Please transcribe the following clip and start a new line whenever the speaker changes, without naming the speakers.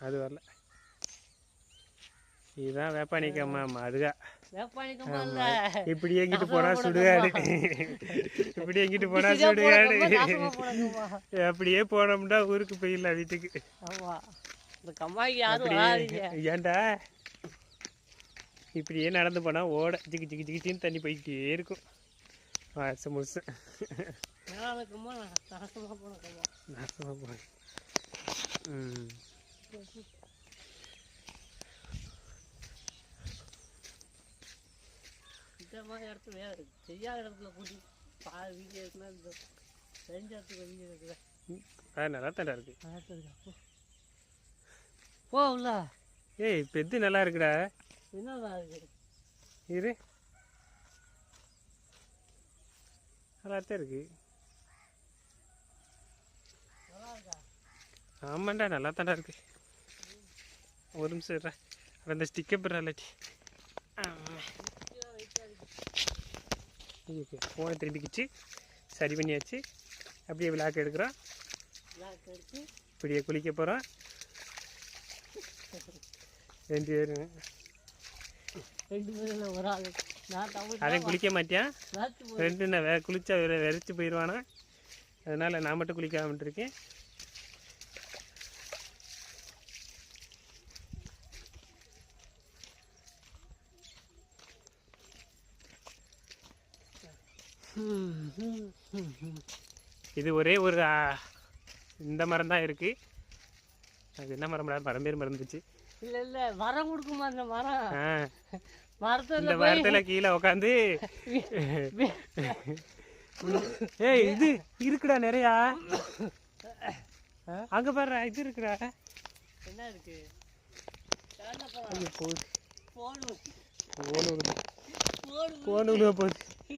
அது வரல. இதுதான் வேப்பானிக்கம்மா அதுகா. இப்படி எங்கிட்டு போனா சுடுகாடு, இப்படி எங்கிட்டு போனா சுடுகாடு. அப்படியே போனோம்னா ஊருக்கு போயிடலாம் வீட்டுக்கு. ஏன்டா இப்படியே நடந்து போனா ஓட ஜிக்கி ஜிக்கி ஜிக்கிச்சின்னு தண்ணி போய்கிட்டே இருக்கும் வருஷம் முழுசும். நாசமாக போன.
செய்யாத இடத்துல கூட்டி வீடியோ இருக்குன்னா செஞ்ச இடத்துக்கு வீடியோ இருக்குல்ல.
நல்லா தாண்டா இருக்கு.
போகல.
ஏய் பெத்து நல்லா இருக்குடா.
என்னடா இருக்கு
இரு, நல்லா தான் இருக்கு. ஆமாண்டா நல்லா தாண்டா இருக்கு. ஒரு நிமிஷம் இருடா, அந்த ஸ்டிக்கர் போடுறா இல்லாட்டி. ஃபோனை திரும்பிக்கிச்சு சரி பண்ணியாச்சு. அப்படியே விளாக் எடுக்கிறோம், இப்படியே குளிக்க போகிறோம் 2 பேரும்.
ஒரு ஆள்
அதையும் குளிக்க மாட்டேன். 2 நான் குளிச்சா வெறிச்சு போயிடுவானா, அதனால் நான் மட்டும் குளிக்காம இருக்கேன். இது ஒரே ஒரு இந்த மரம் தான் இருக்கு. அது என்ன மரம்? மரம் பேர் மறந்துச்சு.
இல்லை இல்லை மரம் கொடுக்குமா அந்த மரம்?
இந்த மரத்துல கீழே உட்காந்து ஏய் இது இருக்குடா நிறையா. அங்க பாரு இது இருக்குடா.
என்ன இருக்கு?
போன் போகுது.